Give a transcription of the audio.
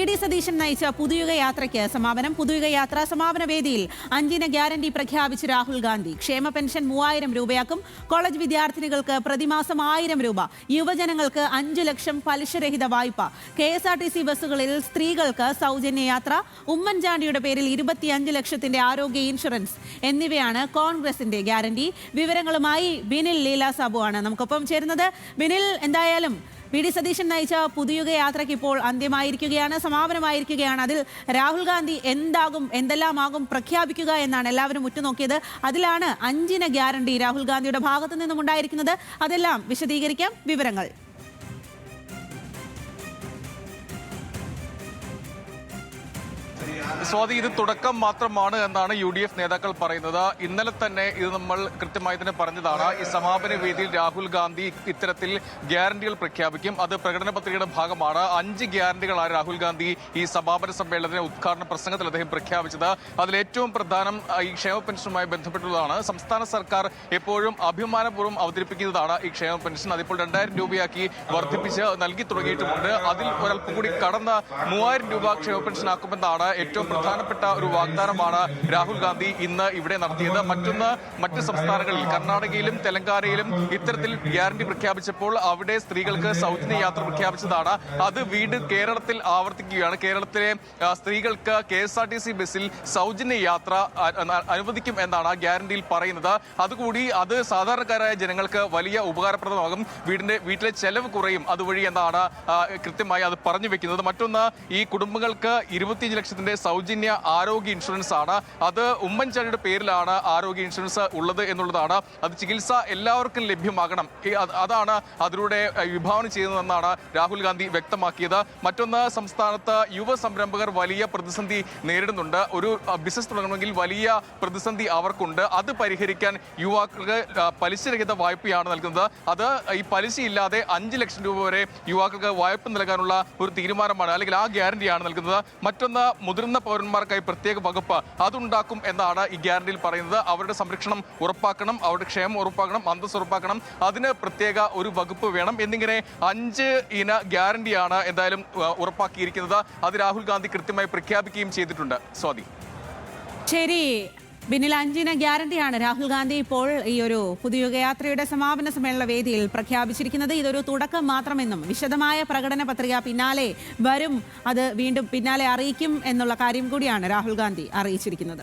VD. Satheesan നയിച്ച പുതുയുഗ യാത്രയ്ക്ക് സമാപനം. പുതുയുഗ യാത്രാ സമാപന വേദിയിൽ 5 ഗ്യാരണ്ടി പ്രഖ്യാപിച്ച് രാഹുൽ ഗാന്ധി. ക്ഷേമ പെൻഷൻ 3000 രൂപയാക്കും. കോളേജ് വിദ്യാർത്ഥിനികൾക്ക് പ്രതിമാസം 1000 രൂപ. യുവജനങ്ങൾക്ക് 5 ലക്ഷം പലിശരഹിത വായ്പ. KSRTC ബസ്സുകളിൽ സ്ത്രീകൾക്ക് സൗജന്യ യാത്ര. ഉമ്മൻചാണ്ടിയുടെ പേരിൽ 25 ലക്ഷത്തിന്റെ ആരോഗ്യ ഇൻഷുറൻസ് എന്നിവയാണ് കോൺഗ്രസിന്റെ ഗ്യാരണ്ടി. വിവരങ്ങളുമായി ബിനിൽ ലീല സാബു ആണ് നമുക്കൊപ്പം ചേരുന്നത്. ബിനിൽ, എന്തായാലും വി.ഡി. സതീശൻ നയിച്ച പുതുയുഗ യാത്രയ്ക്ക് ഇപ്പോൾ അന്ത്യമായിരിക്കുകയാണ്, സമാപനമായിരിക്കുകയാണ്. അതിൽ രാഹുൽ ഗാന്ധി എന്തെല്ലാമാകും പ്രഖ്യാപിക്കുക എന്നാണ് എല്ലാവരും ഉറ്റുനോക്കിയത്. അതിലാണ് 5 ഗ്യാരണ്ടി രാഹുൽ ഗാന്ധിയുടെ ഭാഗത്തു നിന്നും ഉണ്ടായിരിക്കുന്നത്. അതെല്ലാം വിശദീകരിക്കാം. വിവരങ്ങൾ. സ്വാതി, ഇത് തുടക്കം മാത്രമാണ് എന്നാണ് UDF നേതാക്കൾ പറയുന്നത്. ഇന്നലെ തന്നെ ഇത് നമ്മൾ കൃത്യമായി തന്നെ പറഞ്ഞതാണ്. ഈ സമാപന വേദിയിൽ രാഹുൽ ഗാന്ധി ഇത്തരത്തിൽ ഗ്യാരണ്ടികൾ പ്രഖ്യാപിക്കും. അത് പ്രകടന പത്രികയുടെ ഭാഗമാണ്. 5 ഗ്യാരണ്ടികളാണ് രാഹുൽ ഗാന്ധി ഈ സമാപന സമ്മേളനത്തിന്റെ ഉദ്ഘാടന പ്രസംഗത്തിൽ അദ്ദേഹം പ്രഖ്യാപിച്ചത്. അതിൽ ഏറ്റവും പ്രധാനം ഈ ക്ഷേമ പെൻഷനുമായി ബന്ധപ്പെട്ടുള്ളതാണ്. സംസ്ഥാന സർക്കാർ എപ്പോഴും അഭിമാനപൂർവ്വം അവതരിപ്പിക്കുന്നതാണ് ഈ ക്ഷേമ പെൻഷൻ. അതിപ്പോൾ 2000 രൂപയാക്കി വർദ്ധിപ്പിച്ച് നൽകി തുടങ്ങിയിട്ടുമുണ്ട്. അതിൽ ഒരൽപ്പം കൂടി കടന്ന 3000 രൂപ ക്ഷേമ പെൻഷൻ ആക്കുമെന്നാണ് ഏറ്റവും പ്രധാനപ്പെട്ട ഒരു വാഗ്ദാനമാണ് രാഹുൽ ഗാന്ധി ഇന്ന് ഇവിടെ നടത്തിയത്. മറ്റ് സംസ്ഥാനങ്ങളിൽ കർണാടകയിലും തെലങ്കാനയിലും ഇത്തരത്തിൽ ഗ്യാരണ്ടി പ്രഖ്യാപിച്ചപ്പോൾ അവിടെ സ്ത്രീകൾക്ക് സൗജന്യ യാത്ര പ്രഖ്യാപിച്ചതാണ്. അത് വീണ്ടും കേരളത്തിൽ ആവർത്തിക്കുകയാണ്. കേരളത്തിലെ സ്ത്രീകൾക്ക് KSRTC ബസ്സിൽ സൗജന്യ യാത്ര അനുവദിക്കും എന്നാണ് ഗ്യാരണ്ടിയിൽ പറയുന്നത്. അത് സാധാരണക്കാരായ ജനങ്ങൾക്ക് വലിയ ഉപകാരപ്രദമാകും. വീട്ടിലെ ചെലവ് കുറയും അതുവഴി എന്നാണ് കൃത്യമായി അത് പറഞ്ഞു വെക്കുന്നത്. മറ്റൊന്ന്, ഈ കുടുംബങ്ങൾക്ക് 25 ലക്ഷത്തിന്റെ സൗജന്യ ആരോഗ്യ ഇൻഷുറൻസ് ആണ്. അത് ഉമ്മൻചാണ്ടിയുടെ പേരിലാണ് ആരോഗ്യ ഇൻഷുറൻസ് ഉള്ളത് എന്നുള്ളതാണ്. അത് ചികിത്സ എല്ലാവർക്കും ലഭ്യമാകണം, അതാണ് അതിലൂടെ വിഭാവന ചെയ്യുന്നതെന്നാണ് രാഹുൽ ഗാന്ധി വ്യക്തമാക്കിയത്. മറ്റൊന്ന്, സംസ്ഥാനത്ത് യുവ സംരംഭകർ വലിയ പ്രതിസന്ധി നേരിടുന്നുണ്ട്. ഒരു ബിസിനസ് തുടങ്ങണമെങ്കിൽ വലിയ പ്രതിസന്ധി അവർക്കുണ്ട്. അത് പരിഹരിക്കാൻ യുവാക്കൾക്ക് പലിശരഹിത വായ്പയാണ് നൽകുന്നത്. അത് ഈ പലിശയില്ലാതെ 5 ലക്ഷം രൂപ വരെ യുവാക്കൾക്ക് വായ്പ നൽകാനുള്ള ഒരു തീരുമാനമാണ്, അല്ലെങ്കിൽ ആ ഗ്യാരണ്ടിയാണ് നൽകുന്നത്. മറ്റൊന്ന്, മുതിർന്ന പൗരന്മാർക്കായി പ്രത്യേക വകുപ്പ് അതുണ്ടാക്കും എന്നാണ് ഈ ഗ്യാരണ്ടിയിൽ പറയുന്നത്. അവരുടെ സംരക്ഷണം ഉറപ്പാക്കണം, അവരുടെ ക്ഷേമം ഉറപ്പാക്കണം, അന്തസ്സ് ഉറപ്പാക്കണം, അതിന് പ്രത്യേക ഒരു വകുപ്പ് വേണം എന്നിങ്ങനെ 5 ഇന ഗ്യാരണ്ടിയാണ് എന്തായാലും ഉറപ്പാക്കിയിരിക്കുന്നത്. അത് രാഹുൽ ഗാന്ധി കൃത്യമായി പ്രഖ്യാപിക്കുകയും ചെയ്തിട്ടുണ്ട്. സ്വാതി. ശരി ബിനിൽ, 5 ഗ്യാരണ്ടിയാണ് രാഹുൽ ഗാന്ധി ഇപ്പോൾ ഈ ഒരു പുതുയുഗ യാത്രയുടെ സമാപന സമ്മേളന വേദിയിൽ പ്രഖ്യാപിച്ചിരിക്കുന്നത്. ഇതൊരു തുടക്കം മാത്രമെന്നും വിശദമായ പ്രകടന പത്രിക പിന്നാലെ വരും, അത് വീണ്ടും പിന്നാലെ അറിയിക്കും എന്നുള്ള കാര്യം കൂടിയാണ് രാഹുൽ ഗാന്ധി അറിയിച്ചിരിക്കുന്നത്.